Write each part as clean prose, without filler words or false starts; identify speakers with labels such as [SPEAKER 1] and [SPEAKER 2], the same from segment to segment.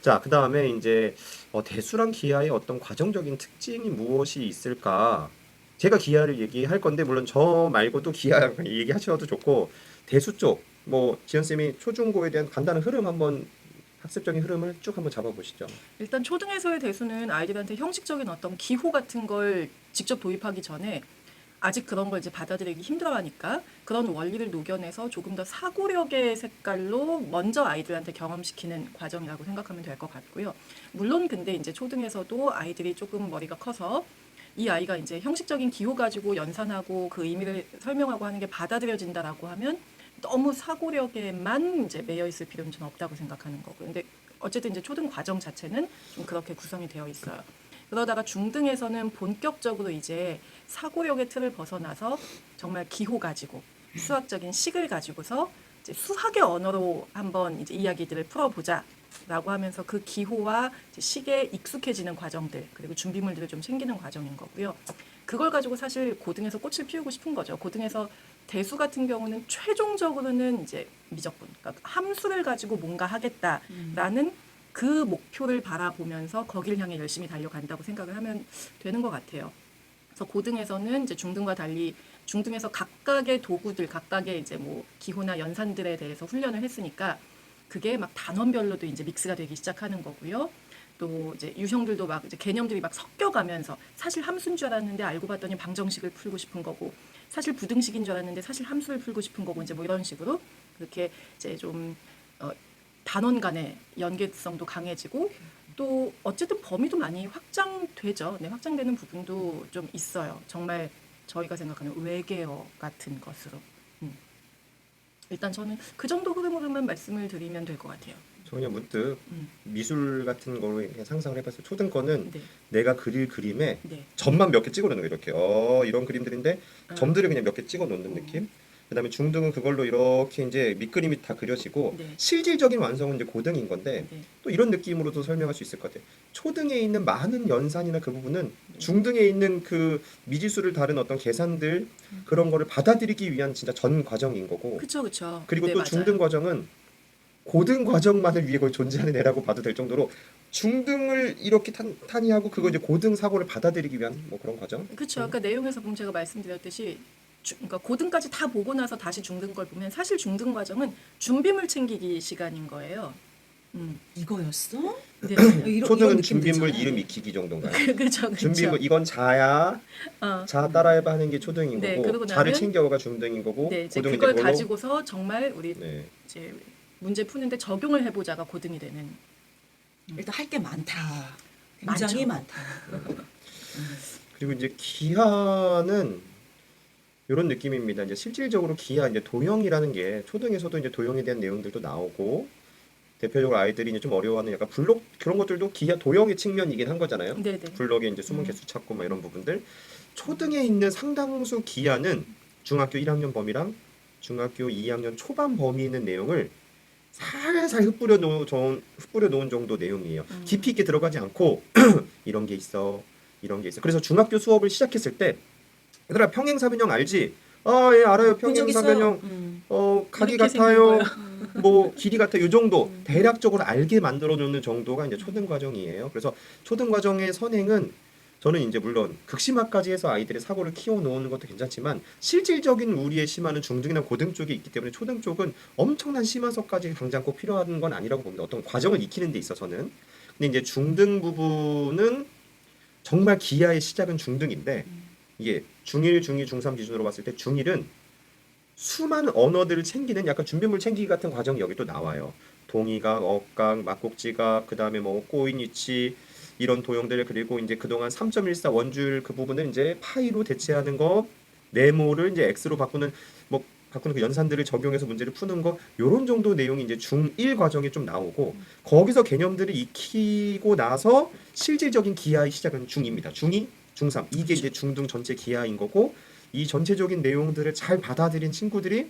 [SPEAKER 1] 자, 그다음에 이제 대수랑 기하의 어떤 과정적인 특징이 무엇이 있을까? 제가 기하를 얘기할 건데 물론 저 말고도 기하 얘기하셔도 좋고 대수 쪽 뭐 지연 쌤이 초중고에 대한 간단한 흐름 한번 학습적인 흐름을 쭉 한번 잡아보시죠.
[SPEAKER 2] 일단 초등에서의 대수는 아이들한테 형식적인 어떤 기호 같은 걸 직접 도입하기 전에 아직 그런 걸 이제 받아들이기 힘들어하니까 그런 원리를 녹여내서 조금 더 사고력의 색깔로 먼저 아이들한테 경험시키는 과정이라고 생각하면 될 것 같고요. 물론 근데 이제 초등에서도 아이들이 조금 머리가 커서 이 아이가 이제 형식적인 기호 가지고 연산하고 그 의미를 설명하고 하는 게 받아들여진다라고 하면 너무 사고력에만 이제 매여 있을 필요는 좀 없다고 생각하는 거고요. 근데 어쨌든 이제 초등 과정 자체는 좀 그렇게 구성이 되어 있어요. 그러다가 중등에서는 본격적으로 이제 사고력의 틀을 벗어나서 정말 기호 가지고 수학적인 식을 가지고서 이제 수학의 언어로 한번 이제 이야기들을 풀어보자라고 하면서 그 기호와 이제 식에 익숙해지는 과정들 그리고 준비물들을 좀 챙기는 과정인 거고요. 그걸 가지고 사실 고등에서 꽃을 피우고 싶은 거죠. 고등에서 대수 같은 경우는 최종적으로는 이제 미적분, 그러니까 함수를 가지고 뭔가 하겠다라는 그 목표를 바라보면서 거기를 향해 열심히 달려간다고 생각을 하면 되는 것 같아요. 그래서 고등에서는 이제 중등과 달리 중등에서 각각의 도구들, 각각의 이제 뭐 기호나 연산들에 대해서 훈련을 했으니까 그게 막 단원별로도 이제 믹스가 되기 시작하는 거고요. 또 이제 유형들도 막 이제 개념들이 막 섞여가면서 사실 함수인 줄 알았는데 알고 봤더니 방정식을 풀고 싶은 거고 사실 부등식인 줄 알았는데 사실 함수를 풀고 싶은 거고 이제 뭐 이런 식으로 그렇게 이제 좀 어, 단원 간의 연계성도 강해지고 또 어쨌든 범위도 많이 확장되죠. 네, 확장되는 부분도 좀 있어요. 정말 저희가 생각하는 외계어 같은 것으로. 음. 일단 저는 그 정도 흐름으로만 말씀을 드리면 될 것 같아요.
[SPEAKER 1] 저 그냥 문득
[SPEAKER 2] 음.
[SPEAKER 1] 미술 같은 거로 그냥 상상을 해봤어요. 초등 거는
[SPEAKER 2] 네,
[SPEAKER 1] 내가 그릴 그림에
[SPEAKER 2] 네,
[SPEAKER 1] 점만 몇 개 찍어 놓는 거예요. 이렇게 이런 그림들인데 점들을 그냥 몇 개 찍어 놓는 느낌. 그다음에 중등은 그걸로 이렇게 이제 밑그림이 다 그려지고
[SPEAKER 2] 네,
[SPEAKER 1] 실질적인 완성은 이제 고등인 건데
[SPEAKER 2] 네,
[SPEAKER 1] 또 이런 느낌으로도 설명할 수 있을 것 같아요. 초등에 있는 많은 연산이나 그 부분은
[SPEAKER 2] 네.
[SPEAKER 1] 중등에 있는 그 미지수를 다룬 어떤 계산들 그런 거를 받아들이기 위한 진짜 전 과정인 거고
[SPEAKER 2] 그쵸, 그쵸.
[SPEAKER 1] 그리고
[SPEAKER 2] 네,
[SPEAKER 1] 또 중등
[SPEAKER 2] 맞아요.
[SPEAKER 1] 과정은 고등 과정만을 위해 거의 존재하는 애라고 봐도 될 정도로 중등을 이렇게 탄이하고 그거 이제 고등 사고를 받아들이기 위한 뭐 그런 과정.
[SPEAKER 2] 그쵸. 아까 내용에서 보면 제가 말씀드렸듯이 그러니까 고등까지 다 보고 나서 다시 중등 걸 보면 사실 중등 과정은 준비물 챙기기 시간인 거예요. 음.
[SPEAKER 3] 이거였어?
[SPEAKER 2] 네네네.
[SPEAKER 3] 이런
[SPEAKER 1] 초등은
[SPEAKER 3] 느낌
[SPEAKER 1] 준비물
[SPEAKER 3] 들잖아요.
[SPEAKER 1] 이름
[SPEAKER 3] 네.
[SPEAKER 1] 익히기 정도인가요?
[SPEAKER 2] 그쵸, 그쵸.
[SPEAKER 1] 준비물 이건 자야
[SPEAKER 2] 어.
[SPEAKER 1] 자 따라해봐 하는 게 초등인
[SPEAKER 2] 네,
[SPEAKER 1] 거고
[SPEAKER 2] 그러고
[SPEAKER 1] 자를
[SPEAKER 2] 나면
[SPEAKER 1] 챙겨가 중등인 거고
[SPEAKER 2] 네, 이제
[SPEAKER 1] 고등은 이제
[SPEAKER 2] 그걸
[SPEAKER 1] 그걸로
[SPEAKER 2] 가지고서 정말 우리
[SPEAKER 1] 네.
[SPEAKER 2] 이제 문제 푸는데 적용을 해보자가 고등이 되는
[SPEAKER 3] 일단 할 게 많다. 굉장히
[SPEAKER 2] 많죠.
[SPEAKER 3] 많다.
[SPEAKER 1] 그리고 이제 기하는 이런 느낌입니다. 이제 실질적으로 기하 이제 도형이라는 게 초등에서도 이제 도형에 대한 내용들도 나오고 대표적으로 아이들이 이제 좀 어려워하는 약간 블록 그런 것들도 기하 도형의 측면이긴 한 거잖아요.
[SPEAKER 2] 네네.
[SPEAKER 1] 블록에 이제 숨은 개수 찾고 막 이런 부분들. 초등에 있는 상당수 기하는 중학교 1학년 범위랑 중학교 2학년 초반 범위 있는 내용을 살살 흩뿌려 놓은 정도 내용이에요. 깊이 있게 들어가지 않고 이런 게 있어. 이런 게 있어. 그래서 중학교 수업을 시작했을 때 얘들아 평행사변형 알지? 아, 예, 알아요.
[SPEAKER 3] 본 적 있어요.
[SPEAKER 1] 평행사변형. 각이
[SPEAKER 2] 이렇게 생긴 거요.
[SPEAKER 1] 같아요. 뭐 길이 같아. 요 정도 대략적으로 알게 만들어 놓는 정도가 이제 초등 과정이에요. 그래서 초등 과정의 선행은 저는 이제 물론 극심화까지 해서 아이들의 사고를 키워 놓는 것도 괜찮지만 실질적인 우리의 심화는 중등이나 고등 쪽에 있기 때문에 초등 쪽은 엄청난 심화서까지 당장 꼭 필요한 건 아니라고 봅니다. 어떤 과정을 익히는 데 있어서는. 근데 이제 중등 부분은 정말 기하의 시작은 중등인데 이게 중1, 중2, 중3 기준으로 봤을 때 중1은 수많은 언어들을 챙기는 약간 준비물 챙기기 같은 과정이 여기 또 나와요. 동의각, 억각, 막국지각, 그 다음에 뭐 꼬인 위치 이런 도형들 그리고 이제 그동안 3.14 원줄 그 부분을 이제 파이로 대체하는 거, 네모를 이제 x로 바꾸는 뭐 바꾸는 그 연산들을 적용해서 문제를 푸는 거 요런 정도 내용이 이제 중1 과정에 좀 나오고 거기서 개념들을 익히고 나서 실질적인 기하의 시작은 중2입니다. 중2, 중3 이게 이제 중등 전체 기하인 거고 이 전체적인 내용들을 잘 받아들인 친구들이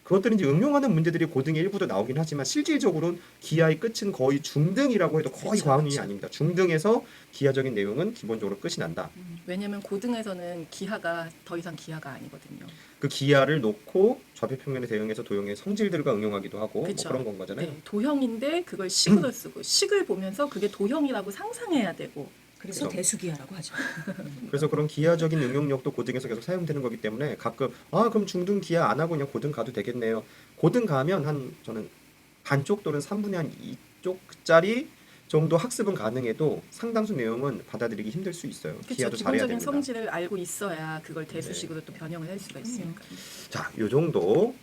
[SPEAKER 1] 그것들은 이제 응용하는 문제들이 고등의 일부도 나오긴 하지만 실질적으로는 기하의 끝은 거의 중등이라고 해도 거의
[SPEAKER 2] 그쵸,
[SPEAKER 1] 과언이
[SPEAKER 2] 그쵸.
[SPEAKER 1] 아닙니다. 중등에서 기하적인 내용은 기본적으로 끝이 난다.
[SPEAKER 2] 왜냐하면 고등에서는 기하가 더 이상 기하가 아니거든요.
[SPEAKER 1] 그 기하를 놓고 좌표평면에 대응해서 도형의 성질들과 응용하기도 하고 뭐
[SPEAKER 2] 그쵸.
[SPEAKER 1] 그런 건 거잖아요.
[SPEAKER 2] 네, 도형인데 그걸 식으로 쓰고 식을 보면서 그게 도형이라고 상상해야 되고
[SPEAKER 3] 그래서
[SPEAKER 1] 그래서-
[SPEAKER 3] 대수기하라고 하죠.
[SPEAKER 1] 그래서 그런 기하적인 응용력도 고등에서 계속 사용되는 거기 때문에 가끔 그럼 중등 기하 안 하고 그냥 고등 가도 되겠네요. 고등 가면 한 저는 반쪽 또는 3분의 한 2쪽짜리 정도 학습은 가능해도 상당수 내용은 받아들이기 힘들 수 있어요.
[SPEAKER 2] 그쵸,
[SPEAKER 1] 기하도 잘해야
[SPEAKER 2] 기본적인
[SPEAKER 1] 됩니다.
[SPEAKER 2] 성질을 알고 있어야 그걸 대수식으로 또 변형을 할 수가 있으니까.
[SPEAKER 1] 자, 요 정도